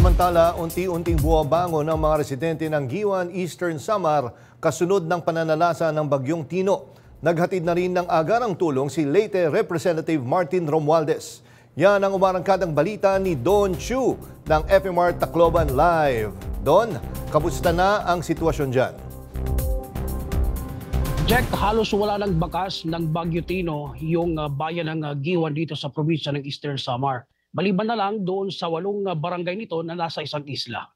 Samantala, unti-unting buwabangon ng mga residente ng Giwan, Eastern Samar kasunod ng pananalasa ng Bagyong Tino. Naghatid na rin ng agarang tulong si Leyte Representative Martin Romualdez. Yan ang umarangkadang balita ni Don Chu ng FMR Tacloban Live. Don, kamusta na ang sitwasyon dyan? Jack, halos wala ng bakas ng Bagyo Tino yung bayan ng Giwan dito sa probinsya ng Eastern Samar. Maliban na lang doon sa 8 barangay nito na nasa isang isla.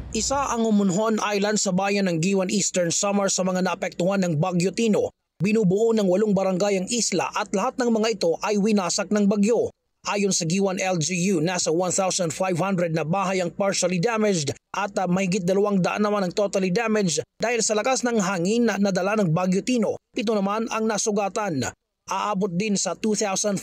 Isa ang Umunhon Island sa bayan ng Giwan, Eastern Samar sa mga naapektuhan ng Bagyo Tino. Binubuo ng 8 barangay ang isla at lahat ng mga ito ay winasak ng bagyo. Ayon sa Giwan LGU, nasa 1,500 na bahay ang partially damaged at mahigit 200 naman ang totally damaged dahil sa lakas ng hangin na nadala ng Bagyo Tino. Ito naman ang nasugatan. Aabot din sa 2,500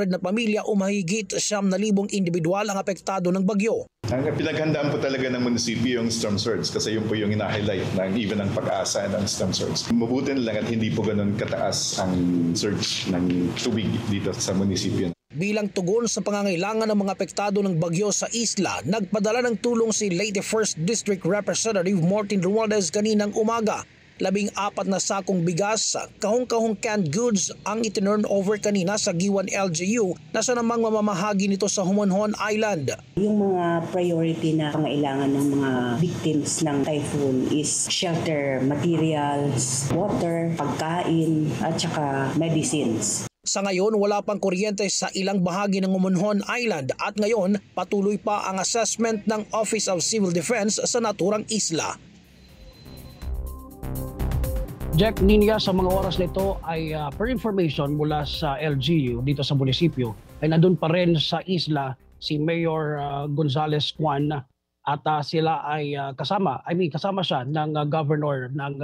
na pamilya o mahigit 9,000 individual ang apektado ng bagyo. Ang pinaghandaan po talaga ng munisipyo yung storm surge kasi yun po yung ina-highlight ng even ng pag-asa ng storm surge. Mabuti na lang at hindi po ganun kataas ang surge ng tubig dito sa munisipyo. Bilang tugon sa pangangailangan ng mga apektado ng bagyo sa isla, nagpadala ng tulong si Leyte 1st District Representative Martin Romualdez kaninang umaga. 14 na sakong bigas, kahong-kahong canned goods ang itinurn over kanina sa Giwan LGU na siya namang mamamahagi nito sa Umunhon Island. Yung mga priority na pangailangan ng mga victims ng typhoon is shelter materials, water, pagkain at saka medicines. Sa ngayon, wala pang kuryente sa ilang bahagi ng Umunhon Island at ngayon patuloy pa ang assessment ng Office of Civil Defense sa naturang isla. Jack, Ninia, sa mga oras na ito ay per information mula sa LGU dito sa munisipyo ay nandun pa rin sa isla si Mayor Gonzales Juan at sila ay kasama siya ng governor ng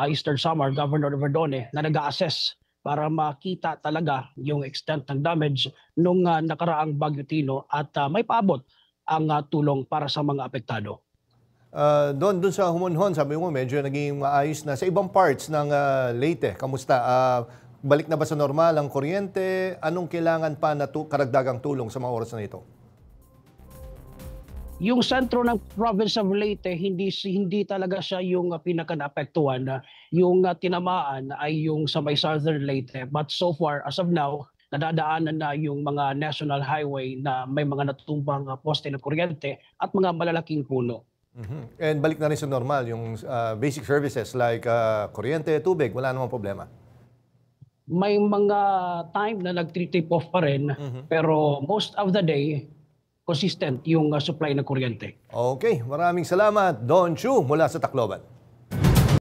Eastern Samar, Governor Verdone, na nag-a-assess para makita talaga yung extent ng damage nung nakaraang Bagyo Tino at may paabot ang tulong para sa mga apektado. Doon sa Umunhon, sabi mo medyo naging maayos na. Sa ibang parts ng Leyte, kamusta? Balik na ba sa normal ang kuryente? Anong kailangan pa na karagdagang tulong sa mga oras na ito? Yung sentro ng province of Leyte, hindi talaga siya yung pinaka-naapektuhan. Yung tinamaan ay yung sa may southern Leyte. But so far, as of now, nadadaanan na yung mga national highway na may mga natutumbang poste ng kuryente at mga malalaking puno. And balik na rin sa normal, yung basic services like kuryente, tubig, wala namang problema? May mga time na nag-tip off pa rin, pero most of the day, consistent yung supply ng kuryente. Okay, maraming salamat, Don Chu mula sa Tacloban.